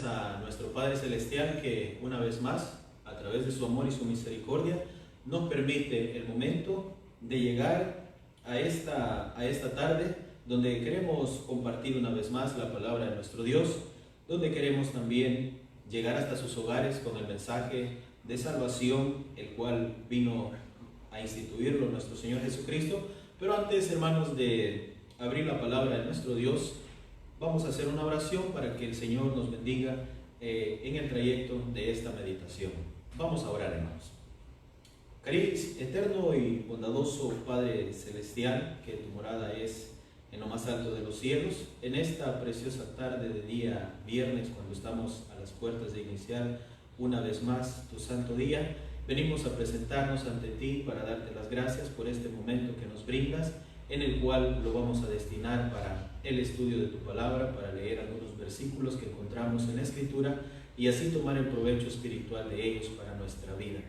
A nuestro Padre Celestial que una vez más, a través de su amor y su misericordia, nos permite el momento de llegar a esta tarde donde queremos compartir una vez más la palabra de nuestro Dios, donde queremos también llegar hasta sus hogares con el mensaje de salvación, el cual vino a instituirlo nuestro Señor Jesucristo. Pero antes, hermanos, de abrir la palabra de nuestro Dios, vamos a hacer una oración para que el Señor nos bendiga en el trayecto de esta meditación. Vamos a orar, hermanos. Querido, eterno y bondadoso Padre Celestial, que tu morada es en lo más alto de los cielos, en esta preciosa tarde de día viernes, cuando estamos a las puertas de iniciar una vez más tu santo día, venimos a presentarnos ante ti para darte las gracias por este momento que nos brindas, en el cual lo vamos a destinar para el estudio de tu palabra, para leer algunos versículos que encontramos en la Escritura y así tomar el provecho espiritual de ellos para nuestra vida.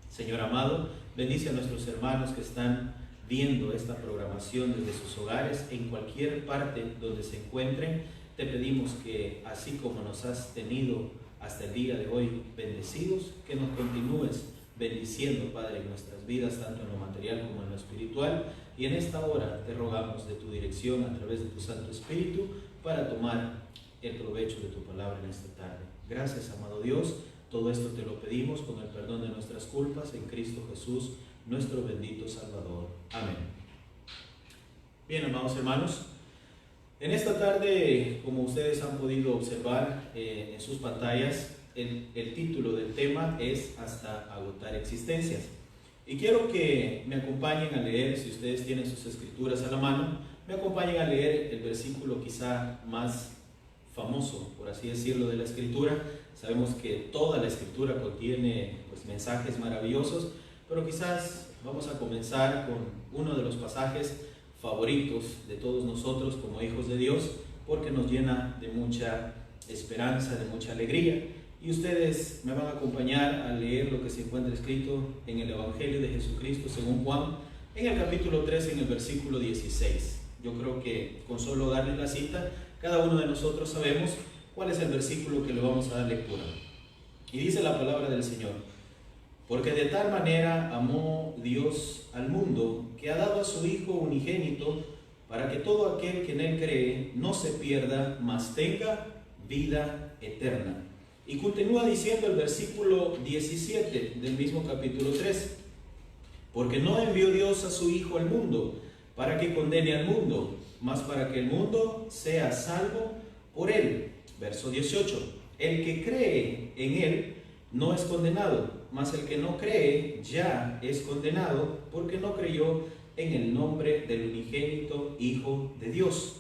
Señor amado, bendice a nuestros hermanos que están viendo esta programación desde sus hogares, en cualquier parte donde se encuentren. Te pedimos que así como nos has tenido hasta el día de hoy bendecidos, que nos continúes bendiciendo, Padre, en nuestras vidas, tanto en lo material como en lo espiritual. Y en esta hora te rogamos de tu dirección a través de tu Santo Espíritu para tomar el provecho de tu palabra en esta tarde. Gracias, amado Dios. Todo esto te lo pedimos con el perdón de nuestras culpas en Cristo Jesús, nuestro bendito Salvador. Amén. Bien, amados hermanos, en esta tarde, como ustedes han podido observar en sus pantallas, el título del tema es Hasta agotar existencias. Y quiero que me acompañen a leer, si ustedes tienen sus escrituras a la mano, me acompañen a leer el versículo quizá más famoso, por así decirlo, de la Escritura. Sabemos que toda la Escritura contiene mensajes maravillosos, pero quizás vamos a comenzar con uno de los pasajes favoritos de todos nosotros como hijos de Dios, porque nos llena de mucha esperanza, de mucha alegría. Y ustedes me van a acompañar a leer lo que se encuentra escrito en el Evangelio de Jesucristo según Juan, en el capítulo 3, en el versículo 16. Yo creo que con solo darle la cita, cada uno de nosotros sabemos cuál es el versículo que le vamos a dar lectura. Y dice la palabra del Señor: porque de tal manera amó Dios al mundo, que ha dado a su Hijo unigénito, para que todo aquel que en él cree no se pierda, mas tenga vida eterna. Y continúa diciendo el versículo 17 del mismo capítulo 3: porque no envió Dios a su Hijo al mundo para que condene al mundo, mas para que el mundo sea salvo por él. Verso 18: el que cree en él no es condenado, mas el que no cree ya es condenado, porque no creyó en el nombre del unigénito Hijo de Dios.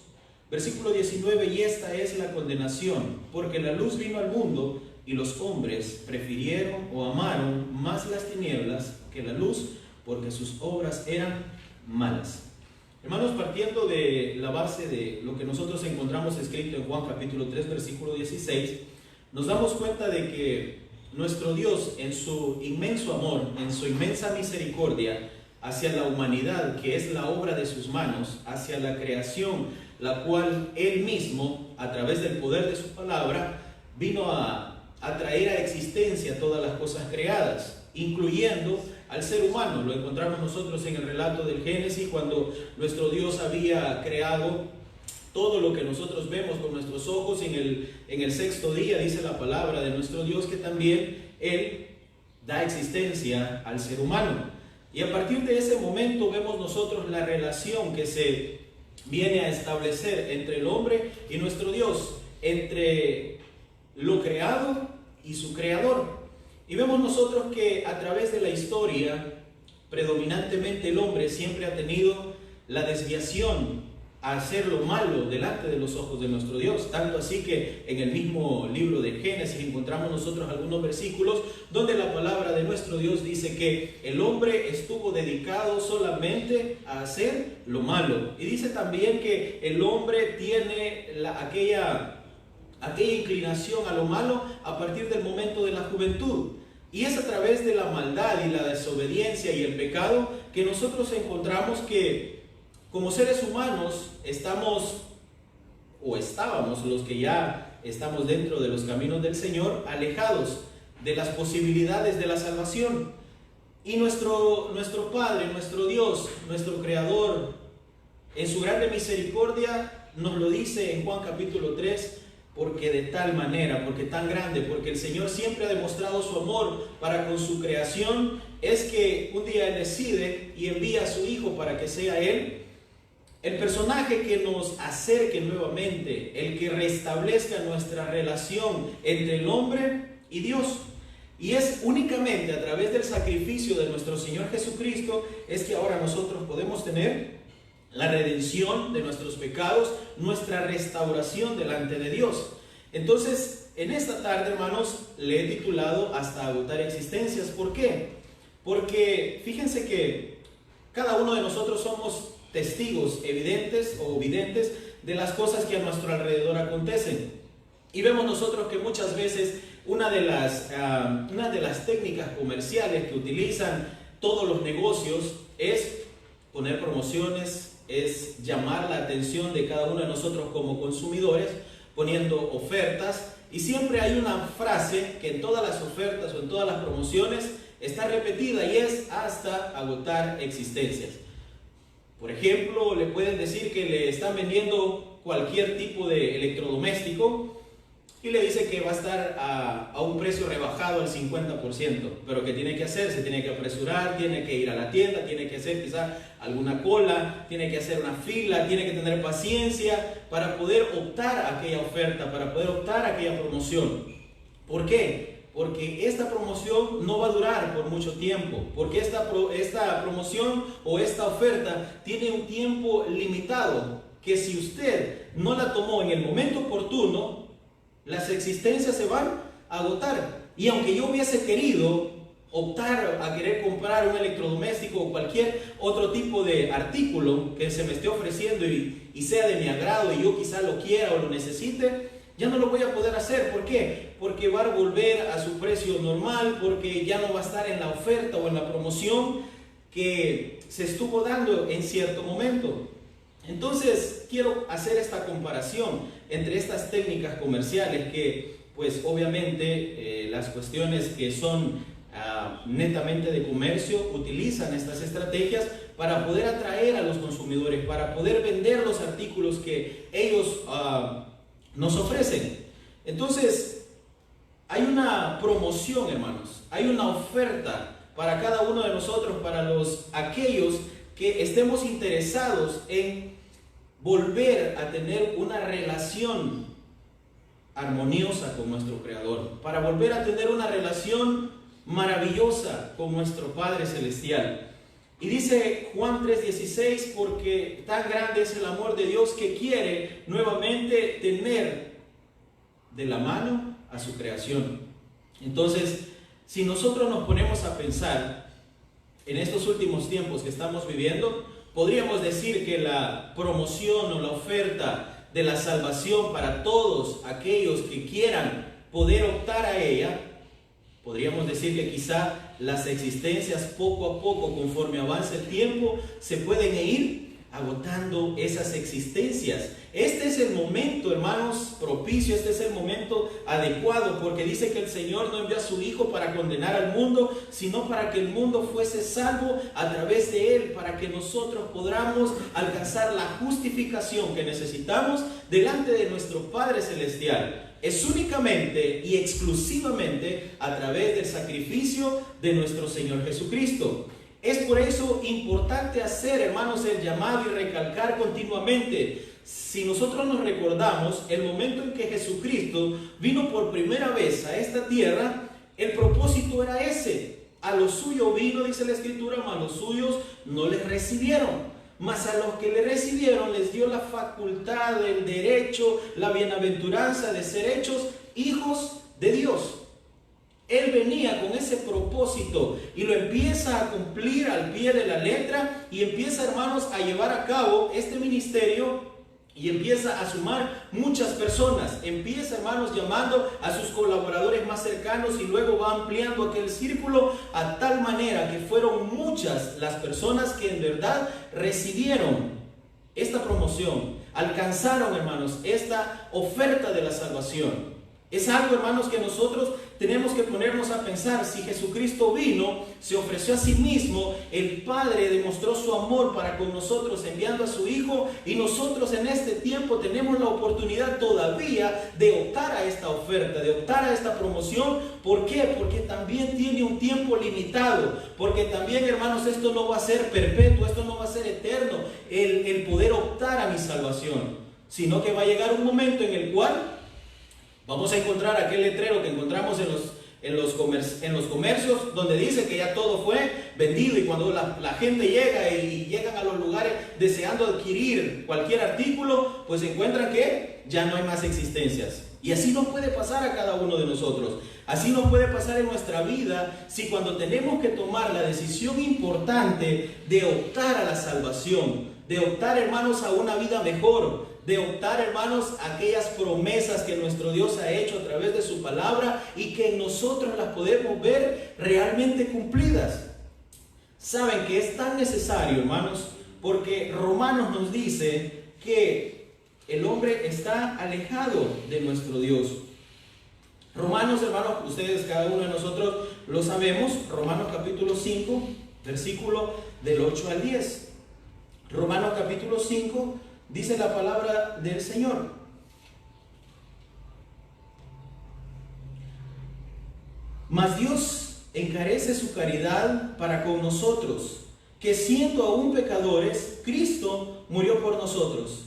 Versículo 19: y esta es la condenación, porque la luz vino al mundo, y los hombres prefirieron o amaron más las tinieblas que la luz, porque sus obras eran malas. Hermanos, partiendo de la base de lo que nosotros encontramos escrito en Juan capítulo 3, versículo 16, nos damos cuenta de que nuestro Dios, en su inmenso amor, en su inmensa misericordia hacia la humanidad, que es la obra de sus manos, hacia la creación, la cual Él mismo, a través del poder de su palabra, vino a traer a existencia todas las cosas creadas, incluyendo al ser humano. Lo encontramos nosotros en el relato del Génesis, cuando nuestro Dios había creado todo lo que nosotros vemos con nuestros ojos. En el sexto día dice la palabra de nuestro Dios que también Él da existencia al ser humano. Y a partir de ese momento vemos nosotros la relación que se viene a establecer entre el hombre y nuestro Dios, entre lo creado y su creador. Y vemos nosotros que a través de la historia, predominantemente el hombre siempre ha tenido la desviación a hacer lo malo delante de los ojos de nuestro Dios. Tanto así que en el mismo libro de Génesis encontramos nosotros algunos versículos donde la palabra de nuestro Dios dice que el hombre estuvo dedicado solamente a hacer lo malo. Y dice también que el hombre tiene aquella inclinación a lo malo a partir del momento de la juventud. Y es a través de la maldad y la desobediencia y el pecado que nosotros encontramos que como seres humanos estábamos, los que ya estamos dentro de los caminos del Señor, alejados de las posibilidades de la salvación. Y nuestro Padre, nuestro Dios, nuestro Creador, en su grande misericordia, nos lo dice en Juan capítulo 3, porque de tal manera, porque tan grande, porque el Señor siempre ha demostrado su amor para con su creación, es que un día Él decide y envía a su Hijo para que sea Él el personaje que nos acerque nuevamente, el que restablezca nuestra relación entre el hombre y Dios. Y es únicamente a través del sacrificio de nuestro Señor Jesucristo es que ahora nosotros podemos tener la redención de nuestros pecados, nuestra restauración delante de Dios. Entonces, en esta tarde, hermanos, le he titulado Hasta agotar existencias. ¿Por qué? Porque fíjense que cada uno de nosotros somos testigos evidentes o videntes de las cosas que a nuestro alrededor acontecen. Y vemos nosotros que muchas veces una de las técnicas comerciales que utilizan todos los negocios es poner promociones, es llamar la atención de cada uno de nosotros como consumidores, poniendo ofertas. Y siempre hay una frase que en todas las ofertas o en todas las promociones está repetida y es hasta agotar existencias. Por ejemplo, le pueden decir que le están vendiendo cualquier tipo de electrodoméstico y le dice que va a estar a un precio rebajado al 50%, pero ¿qué tiene que hacer? Se tiene que apresurar, tiene que ir a la tienda, tiene que hacer quizá alguna cola, tiene que hacer una fila, tiene que tener paciencia para poder optar a aquella oferta, para poder optar a aquella promoción. ¿Por qué? Porque esta promoción no va a durar por mucho tiempo, porque esta promoción o esta oferta tiene un tiempo limitado, que si usted no la tomó en el momento oportuno, las existencias se van a agotar. Y aunque yo hubiese querido optar a querer comprar un electrodoméstico o cualquier otro tipo de artículo que se me esté ofreciendo y sea de mi agrado y yo quizá lo quiera o lo necesite, ya no lo voy a poder hacer. ¿Por qué? Porque va a volver a su precio normal, porque ya no va a estar en la oferta o en la promoción que se estuvo dando en cierto momento. Entonces, quiero hacer esta comparación entre estas técnicas comerciales que, pues obviamente, las cuestiones que son netamente de comercio utilizan estas estrategias para poder atraer a los consumidores, para poder vender los artículos que ellos nos ofrecen. Entonces, hay una promoción, hermanos, hay una oferta para cada uno de nosotros, para aquellos que estemos interesados en volver a tener una relación armoniosa con nuestro Creador, para volver a tener una relación maravillosa con nuestro Padre Celestial. Y dice Juan 3:16, porque tan grande es el amor de Dios que quiere nuevamente tener de la mano a su creación. Entonces, si nosotros nos ponemos a pensar en estos últimos tiempos que estamos viviendo, podríamos decir que la promoción o la oferta de la salvación para todos aquellos que quieran poder optar a ella, podríamos decir que quizá las existencias poco a poco, conforme avance el tiempo, se pueden ir agotando esas existencias. Este es el momento, hermanos, propicio, este es el momento adecuado, porque dice que el Señor no envió a su Hijo para condenar al mundo, sino para que el mundo fuese salvo a través de Él, para que nosotros podamos alcanzar la justificación que necesitamos delante de nuestro Padre Celestial. Es únicamente y exclusivamente a través del sacrificio de nuestro Señor Jesucristo. Es por eso importante hacer, hermanos, el llamado y recalcar continuamente. Si nosotros nos recordamos el momento en que Jesucristo vino por primera vez a esta tierra, el propósito era ese. A los suyos vino, dice la Escritura, mas los suyos no les recibieron. Mas a los que le recibieron les dio la facultad, el derecho, la bienaventuranza de ser hechos hijos de Dios. Él venía con ese propósito y lo empieza a cumplir al pie de la letra y empieza, hermanos, a llevar a cabo este ministerio y empieza a sumar muchas personas. Empieza, hermanos, llamando a sus colaboradores más cercanos y luego va ampliando aquel círculo a tal manera que fueron muchas las personas que en verdad recibieron esta promoción, alcanzaron, hermanos, esta oferta de la salvación. Es algo, hermanos, que nosotros tenemos que ponernos a pensar. Si Jesucristo vino, se ofreció a sí mismo, el Padre demostró su amor para con nosotros enviando a su Hijo, y nosotros en este tiempo tenemos la oportunidad todavía de optar a esta oferta, de optar a esta promoción. ¿Por qué? Porque también tiene un tiempo limitado, porque también, hermanos, esto no va a ser perpetuo, esto no va a ser eterno, el poder optar a mi salvación, sino que va a llegar un momento en el cual vamos a encontrar aquel letrero que encontramos en los comercios, donde dice que ya todo fue vendido, y cuando la gente llega y llegan a los lugares deseando adquirir cualquier artículo, pues encuentran que ya no hay más existencias. Y así nos puede pasar a cada uno de nosotros. Así nos puede pasar en nuestra vida si cuando tenemos que tomar la decisión importante de optar a la salvación, de optar, hermanos, a una vida mejor, de optar, hermanos, a aquellas promesas que nuestro Dios ha hecho a través de su palabra y que nosotros las podemos ver realmente cumplidas. Saben que es tan necesario, hermanos, porque Romanos nos dice que el hombre está alejado de nuestro Dios. Romanos, hermanos, ustedes, cada uno de nosotros lo sabemos. Romanos capítulo 5, versículo del 8 al 10. Romanos capítulo 5, dice la palabra del Señor: mas Dios encarece su caridad para con nosotros, que siendo aún pecadores, Cristo murió por nosotros.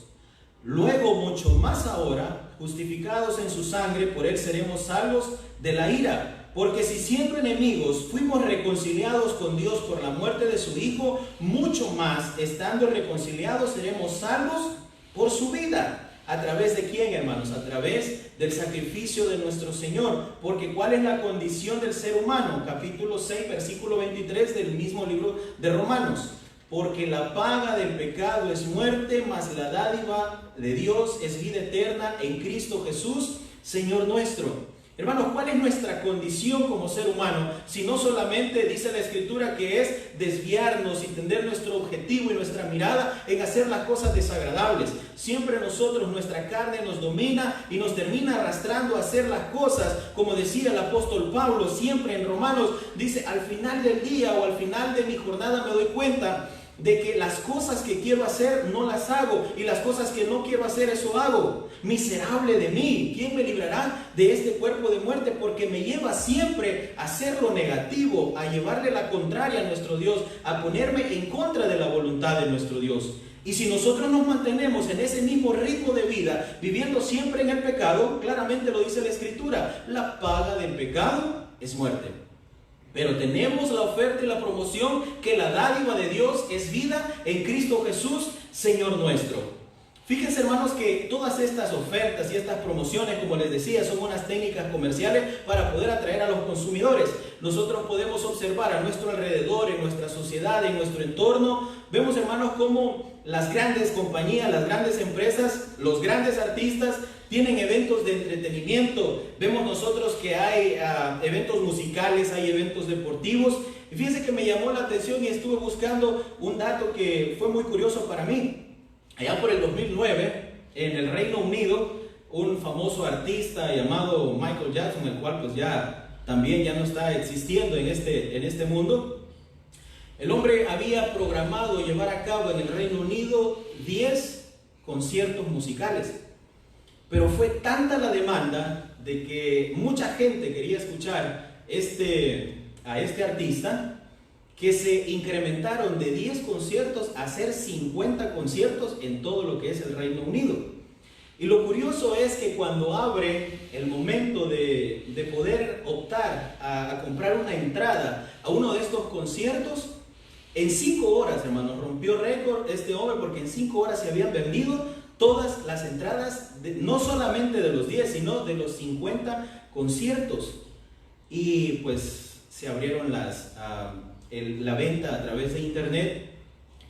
Luego, mucho más ahora, justificados en su sangre, por él seremos salvos de la ira. Porque si siendo enemigos fuimos reconciliados con Dios por la muerte de su Hijo, mucho más, estando reconciliados, seremos salvos por su vida. ¿A través de quién, hermanos? A través del sacrificio de nuestro Señor. Porque ¿cuál es la condición del ser humano? Capítulo 6, versículo 23 del mismo libro de Romanos. Porque la paga del pecado es muerte, mas la dádiva de Dios es vida eterna en Cristo Jesús, Señor nuestro. Hermanos, ¿cuál es nuestra condición como ser humano? Si no solamente dice la Escritura que es desviarnos y tender nuestro objetivo y nuestra mirada en hacer las cosas desagradables. Siempre nosotros, nuestra carne nos domina y nos termina arrastrando a hacer las cosas, como decía el apóstol Pablo siempre en Romanos, dice: al final del día o al final de mi jornada me doy cuenta de que las cosas que quiero hacer no las hago, y las cosas que no quiero hacer, eso hago. Miserable de mí, ¿quién me librará de este cuerpo de muerte? Porque me lleva siempre a hacer lo negativo, a llevarle la contraria a nuestro Dios, a ponerme en contra de la voluntad de nuestro Dios. Y si nosotros nos mantenemos en ese mismo ritmo de vida, viviendo siempre en el pecado, claramente lo dice la Escritura: la paga del pecado es muerte. Pero tenemos la oferta y la promoción, que la dádiva de Dios es vida en Cristo Jesús, Señor nuestro. Fíjense, hermanos, que todas estas ofertas y estas promociones, como les decía, son unas técnicas comerciales para poder atraer a los consumidores. Nosotros podemos observar a nuestro alrededor, en nuestra sociedad, en nuestro entorno. Vemos, hermanos, cómo las grandes compañías, las grandes empresas, los grandes artistas tienen eventos de entretenimiento. Vemos nosotros que hay eventos musicales, hay eventos deportivos. Y fíjense que me llamó la atención y estuve buscando un dato que fue muy curioso para mí. Allá por el 2009, en el Reino Unido, un famoso artista llamado Michael Jackson, el cual pues ya no está existiendo en este mundo. El hombre había programado llevar a cabo en el Reino Unido 10 conciertos musicales. Pero fue tanta la demanda de que mucha gente quería escuchar a este artista, que se incrementaron de 10 conciertos a hacer 50 conciertos en todo lo que es el Reino Unido. Y lo curioso es que cuando abre el momento de poder optar a comprar una entrada a uno de estos conciertos, en 5 horas, hermanos, rompió récord este hombre, porque en 5 horas se habían vendido todas las entradas, no solamente de los 10, sino de los 50 conciertos. Y pues se abrieron la venta a través de internet,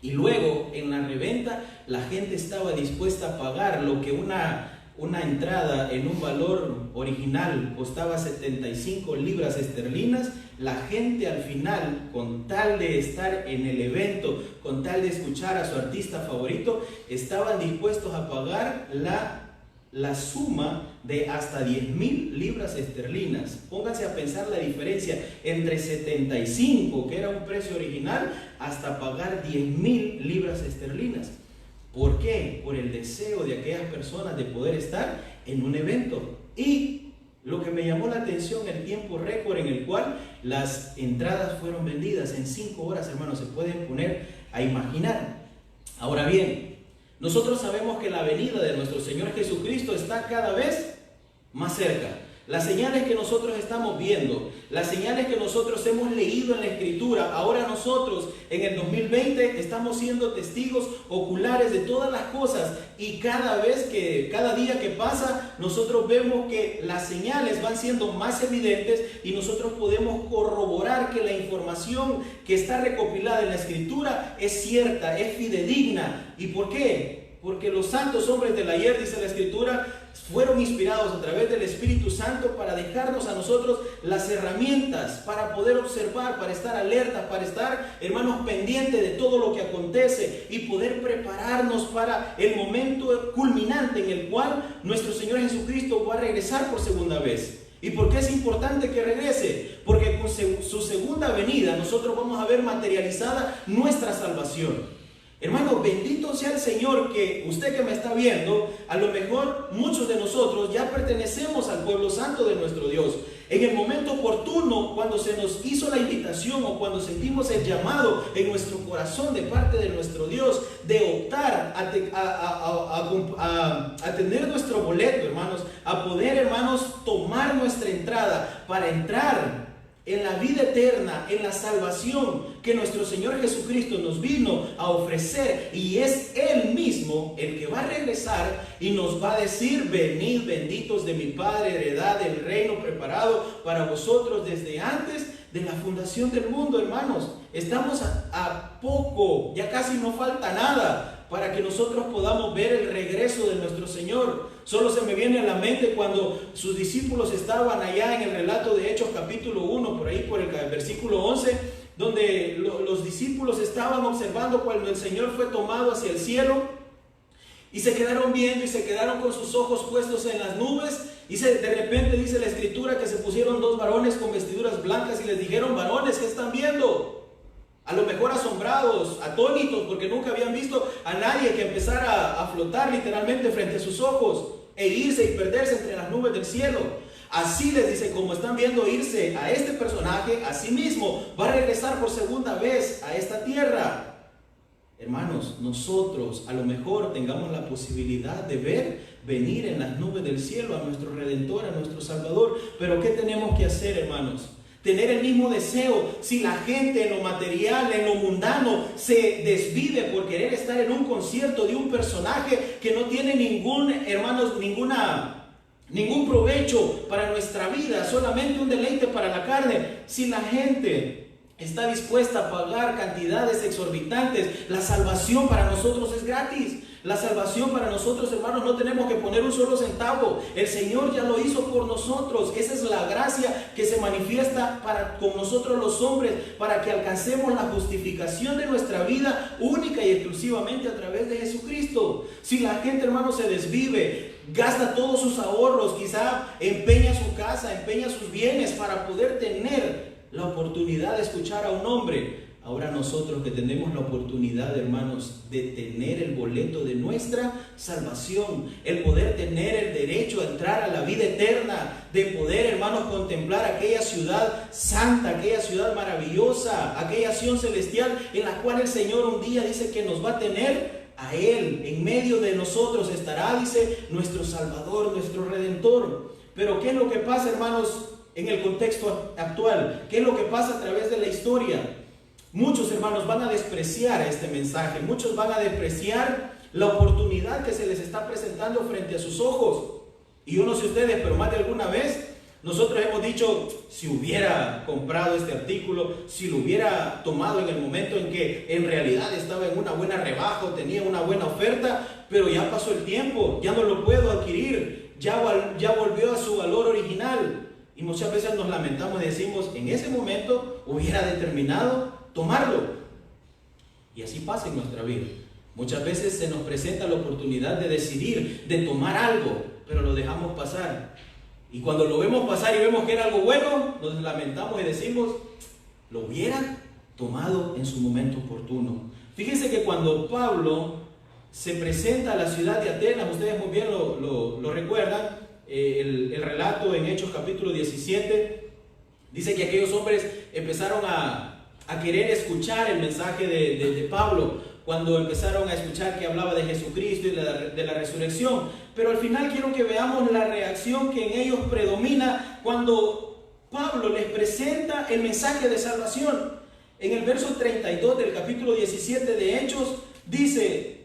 y luego en la reventa la gente estaba dispuesta a pagar lo que una una entrada en un valor original costaba 75 libras esterlinas, la gente al final, con tal de estar en el evento, con tal de escuchar a su artista favorito, estaban dispuestos a pagar la suma de hasta 10,000 libras esterlinas. Pónganse a pensar la diferencia entre 75, que era un precio original, hasta pagar 10,000 libras esterlinas. ¿Por qué? Por el deseo de aquellas personas de poder estar en un evento. Y lo que me llamó la atención, el tiempo récord en el cual las entradas fueron vendidas en 5 horas, hermanos, se pueden poner a imaginar. Ahora bien, nosotros sabemos que la venida de nuestro Señor Jesucristo está cada vez más cerca. Las señales que nosotros estamos viendo, las señales que nosotros hemos leído en la Escritura, ahora nosotros en el 2020 estamos siendo testigos oculares de todas las cosas, y cada día que pasa, nosotros vemos que las señales van siendo más evidentes y nosotros podemos corroborar que la información que está recopilada en la Escritura es cierta, es fidedigna. ¿Y por qué? Porque los santos hombres del ayer, dice la Escritura, fueron inspirados a través del Espíritu Santo para dejarnos a nosotros las herramientas para poder observar, para estar alertas, para estar, hermanos, pendientes de todo lo que acontece y poder prepararnos para el momento culminante en el cual nuestro Señor Jesucristo va a regresar por segunda vez. ¿Y por qué es importante que regrese? Porque con su segunda venida nosotros vamos a ver materializada nuestra salvación. Hermano, bendito sea el Señor, que usted que me está viendo, a lo mejor muchos de nosotros ya pertenecemos al pueblo santo de nuestro Dios. En el momento oportuno, cuando se nos hizo la invitación o cuando sentimos el llamado en nuestro corazón de parte de nuestro Dios de optar a tener nuestro boleto, hermanos, a poder, hermanos, tomar nuestra entrada para entrar en la vida eterna, en la salvación que nuestro Señor Jesucristo nos vino a ofrecer, y es Él mismo el que va a regresar y nos va a decir: venid benditos de mi Padre, heredad del reino preparado para vosotros desde antes de la fundación del mundo. Hermanos, estamos a poco, ya casi no falta nada para que nosotros podamos ver el regreso de nuestro Señor. Solo se me viene a la mente cuando sus discípulos estaban allá en el relato de Hechos capítulo 1, por ahí por el versículo 11, donde los discípulos estaban observando cuando el Señor fue tomado hacia el cielo, y se quedaron viendo y se quedaron con sus ojos puestos en las nubes. Y de repente dice la Escritura que se pusieron 2 varones con vestiduras blancas y les dijeron: varones, ¿qué están viendo? A lo mejor asombrados, atónitos, porque nunca habían visto a nadie que empezara a flotar literalmente frente a sus ojos e irse y perderse entre las nubes del cielo. Así les dice, como están viendo irse a este personaje, así mismo va a regresar por segunda vez a esta tierra. Hermanos, nosotros a lo mejor tengamos la posibilidad de ver venir en las nubes del cielo a nuestro Redentor, a nuestro Salvador, pero ¿qué tenemos que hacer, hermanos? Tener el mismo deseo. Si la gente en lo material, en lo mundano, se desvive por querer estar en un concierto de un personaje que no tiene ningún provecho para nuestra vida, solamente un deleite para la carne. Si la gente está dispuesta a pagar cantidades exorbitantes, la salvación para nosotros es gratis. La salvación para nosotros, hermanos, no tenemos que poner un solo centavo. El Señor ya lo hizo por nosotros. Esa es la gracia que se manifiesta con nosotros los hombres, para que alcancemos la justificación de nuestra vida única y exclusivamente a través de Jesucristo. Si la gente, hermanos, se desvive, gasta todos sus ahorros, quizá empeña su casa, empeña sus bienes para poder tener la oportunidad de escuchar a un hombre. Ahora nosotros que tenemos la oportunidad, hermanos, de tener el boleto de nuestra salvación, el poder tener el derecho a entrar a la vida eterna, de poder, hermanos, contemplar aquella ciudad santa, aquella ciudad maravillosa, aquella Sión celestial en la cual el Señor un día dice que nos va a tener a Él. En medio de nosotros estará, dice, nuestro Salvador, nuestro Redentor. Pero ¿qué es lo que pasa, hermanos, en el contexto actual? ¿Qué es lo que pasa a través de la historia? Muchos, hermanos, van a despreciar este mensaje. Muchos van a despreciar la oportunidad que se les está presentando frente a sus ojos. Y yo no sé ustedes, pero más de alguna vez nosotros hemos dicho: si hubiera comprado este artículo, si lo hubiera tomado en el momento en que en realidad estaba en una buena rebaja o tenía una buena oferta, pero ya pasó el tiempo, ya no lo puedo adquirir, ya volvió a su valor original. Y muchas veces nos lamentamos y decimos, en ese momento hubiera determinado tomarlo. Y así pasa en nuestra vida. Muchas veces se nos presenta la oportunidad de decidir, de tomar algo, pero lo dejamos pasar. Y cuando lo vemos pasar y vemos que era algo bueno, nos lamentamos y decimos, lo hubiera tomado en su momento oportuno. Fíjense que cuando Pablo se presenta a la ciudad de Atenas, ustedes muy bien lo recuerdan, el relato en Hechos capítulo 17, dice que aquellos hombres empezaron a querer escuchar el mensaje de Pablo, cuando empezaron a escuchar que hablaba de Jesucristo y de la resurrección. Pero al final quiero que veamos la reacción que en ellos predomina cuando Pablo les presenta el mensaje de salvación. En el verso 32 del capítulo 17 de Hechos dice: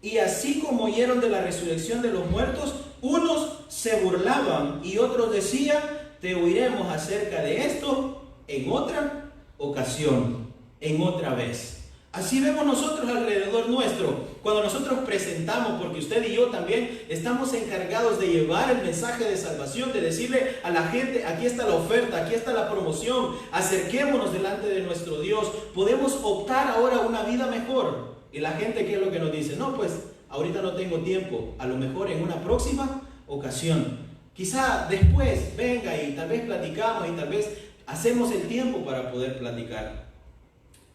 y así como oyeron de la resurrección de los muertos, unos se burlaban y otros decían: te oiremos acerca de esto en otra ocasión, en otra vez. Así vemos nosotros alrededor nuestro, cuando nosotros presentamos, porque usted y yo también estamos encargados de llevar el mensaje de salvación, de decirle a la gente: aquí está la oferta, aquí está la promoción, acerquémonos delante de nuestro Dios, podemos optar ahora a una vida mejor. Y la gente, ¿qué es lo que nos dice? No, pues ahorita no tengo tiempo, a lo mejor en una próxima ocasión, quizá después venga y tal vez platicamos y tal vez hacemos el tiempo para poder platicar.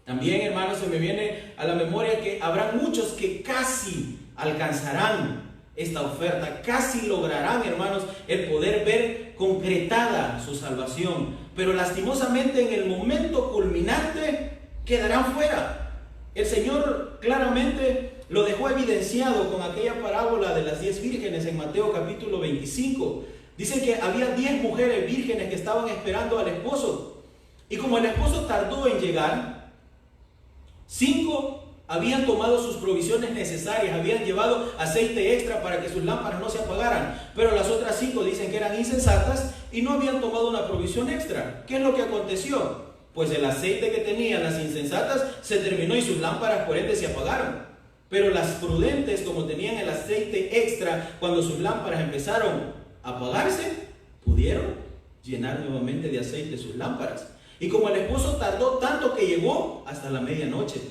También, hermanos, se me viene a la memoria que habrá muchos que casi alcanzarán esta oferta, casi lograrán, hermanos, el poder ver concretada su salvación, pero lastimosamente en el momento culminante quedarán fuera. El Señor claramente lo dejó evidenciado con aquella parábola de las 10 vírgenes en Mateo capítulo 25. Dice que había 10 mujeres vírgenes que estaban esperando al esposo, y como el esposo tardó en llegar, 5 habían tomado sus provisiones necesarias, habían llevado aceite extra para que sus lámparas no se apagaran, pero las otras 5 dicen que eran insensatas y no habían tomado una provisión extra. ¿Qué es lo que aconteció? Pues el aceite que tenían las insensatas se terminó y sus lámparas por ende se apagaron. Pero las prudentes, como tenían el aceite extra, cuando sus lámparas empezaron a apagarse, pudieron llenar nuevamente de aceite sus lámparas. Y como el esposo tardó tanto que llegó hasta la medianoche.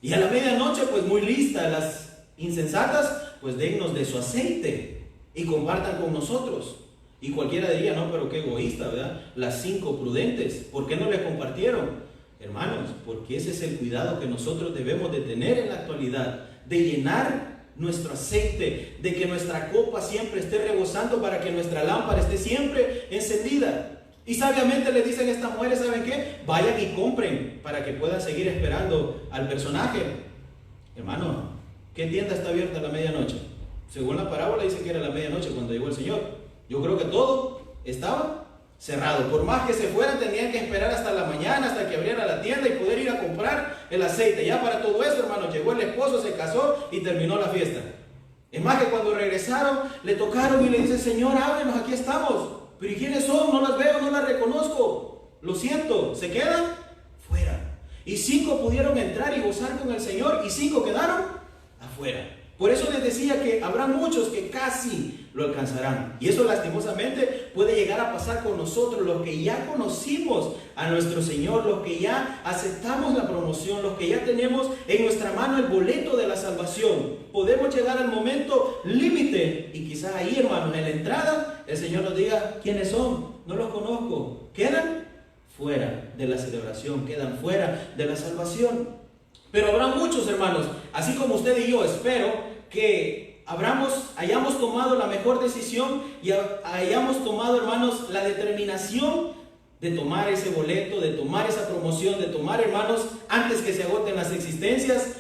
Y a la medianoche, pues muy lista, las insensatas, pues dennos de su aceite y compartan con nosotros. Y cualquiera diría: no, pero qué egoísta, ¿verdad? Las 5 prudentes, ¿por qué no le compartieron? Hermanos, porque ese es el cuidado que nosotros debemos de tener en la actualidad, de llenar nuestro aceite, de que nuestra copa siempre esté rebosando para que nuestra lámpara esté siempre encendida. Y sabiamente le dicen a estas mujeres: ¿saben qué? Vayan y compren para que puedan seguir esperando al personaje. Hermano, ¿qué tienda está abierta a la medianoche? Según la parábola dice que era la medianoche cuando llegó el Señor. Yo creo que todo estaba cerrado. Por más que se fueran, tenían que esperar hasta la mañana, hasta que abriera la tienda y poder ir a comprar el aceite. Ya para todo eso, hermano, llegó el esposo, se casó y terminó la fiesta. Es más, que cuando regresaron, le tocaron y le dicen: Señor, ábrenos, aquí estamos. Pero ¿y quiénes son? No las veo, no las reconozco. Lo siento, se quedan fuera. Y 5 pudieron entrar y gozar con el Señor, y 5 quedaron afuera. Por eso les decía que habrá muchos que casi lo alcanzarán. Y eso lastimosamente puede llegar a pasar con nosotros, los que ya conocimos a nuestro Señor, los que ya aceptamos la promoción, los que ya tenemos en nuestra mano el boleto de la salvación. Podemos llegar al momento límite y quizás ahí, hermanos, en la entrada, el Señor nos diga: ¿quiénes son? No los conozco. Quedan fuera de la celebración, quedan fuera de la salvación. Pero habrá muchos, hermanos, así como usted y yo, espero que hayamos tomado la mejor decisión y hayamos tomado, hermanos, la determinación de tomar ese boleto, de tomar esa promoción, de tomar, hermanos, antes que se agoten las existencias,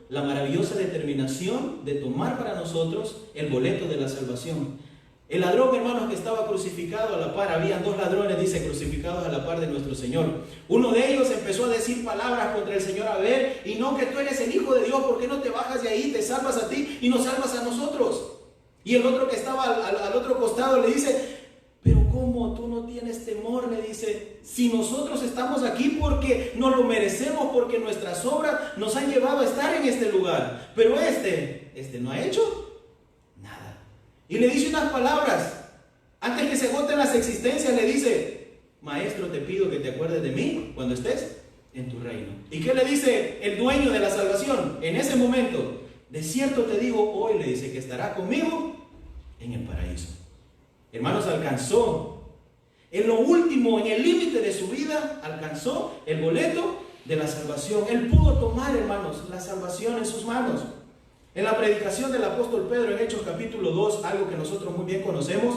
la maravillosa determinación de tomar para nosotros el boleto de la salvación. El ladrón, hermanos, que estaba crucificado a la par, habían 2 ladrones, dice, crucificados a la par de nuestro Señor. Uno de ellos empezó a decir palabras contra el Señor: a ver, y no, que tú eres el Hijo de Dios, ¿por qué no te bajas de ahí, te salvas a ti y nos salvas a nosotros? Y el otro que estaba al otro costado le dice: pero pero ¿cómo tú no tienes temor? Le dice, si nosotros estamos aquí porque nos lo merecemos, porque nuestras obras nos han llevado a estar en este lugar, pero este no ha hecho nada. Y le dice unas palabras, antes que se agoten las existencias, le dice, maestro, te pido que te acuerdes de mí cuando estés en tu reino. ¿Y qué le dice el dueño de la salvación en ese momento? De cierto te digo hoy, le dice, que estará conmigo en el paraíso. Hermanos, alcanzó en lo último, en el límite de su vida, alcanzó el boleto de la salvación. Él pudo tomar, hermanos, la salvación en sus manos. En la predicación del apóstol Pedro en Hechos capítulo 2, algo que nosotros muy bien conocemos,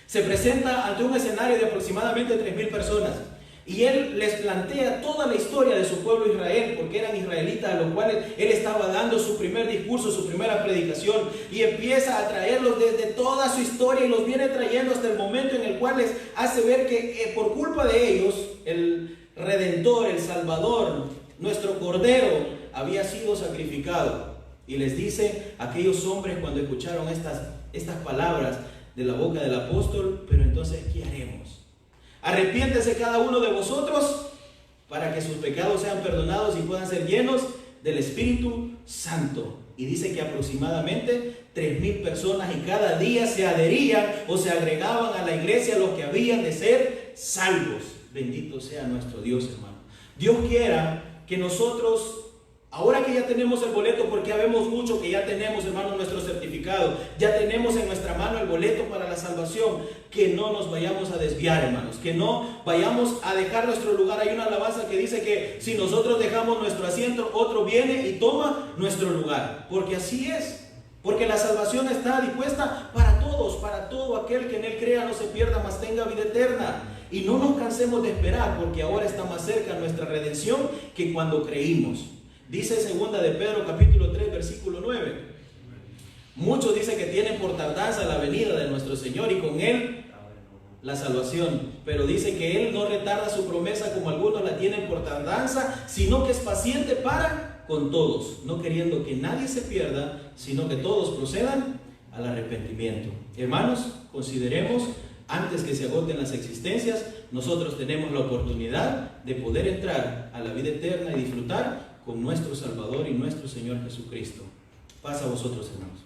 se presenta ante un escenario de aproximadamente 3,000 personas. Y él les plantea toda la historia de su pueblo Israel, porque eran israelitas a los cuales él estaba dando su primer discurso, su primera predicación, y empieza a traerlos desde toda su historia y los viene trayendo hasta el momento en el cual les hace ver que por culpa de ellos, el Redentor, el Salvador, nuestro Cordero, había sido sacrificado. Y les dice a aquellos hombres cuando escucharon estas palabras de la boca del apóstol, pero entonces, ¿qué haremos? Arrepiéntese cada uno de vosotros para que sus pecados sean perdonados y puedan ser llenos del Espíritu Santo. Y dice que aproximadamente 3,000 personas y cada día se adherían o se agregaban a la iglesia los que habían de ser salvos. Bendito sea nuestro Dios, hermano. Dios quiera que nosotros, ahora que ya tenemos el boleto, porque ya vemos mucho que ya tenemos, hermano, nuestro certificado, ya tenemos en nuestra mano el boleto para la salvación, que no nos vayamos a desviar, hermanos, que no vayamos a dejar nuestro lugar. Hay una alabanza que dice que si nosotros dejamos nuestro asiento, otro viene y toma nuestro lugar, porque así es, porque la salvación está dispuesta para todos, para todo aquel que en él crea, no se pierda, mas tenga vida eterna. Y no nos cansemos de esperar, porque ahora está más cerca nuestra redención que cuando creímos. Dice segunda de Pedro capítulo 3 versículo 9. Muchos dicen que tienen por tardanza la venida de nuestro Señor y con Él la salvación. Pero dice que Él no retarda su promesa como algunos la tienen por tardanza, sino que es paciente para con todos, no queriendo que nadie se pierda, sino que todos procedan al arrepentimiento. Hermanos, consideremos, antes que se agoten las existencias, nosotros tenemos la oportunidad de poder entrar a la vida eterna y disfrutar con nuestro Salvador y nuestro Señor Jesucristo. Paz a vosotros, hermanos.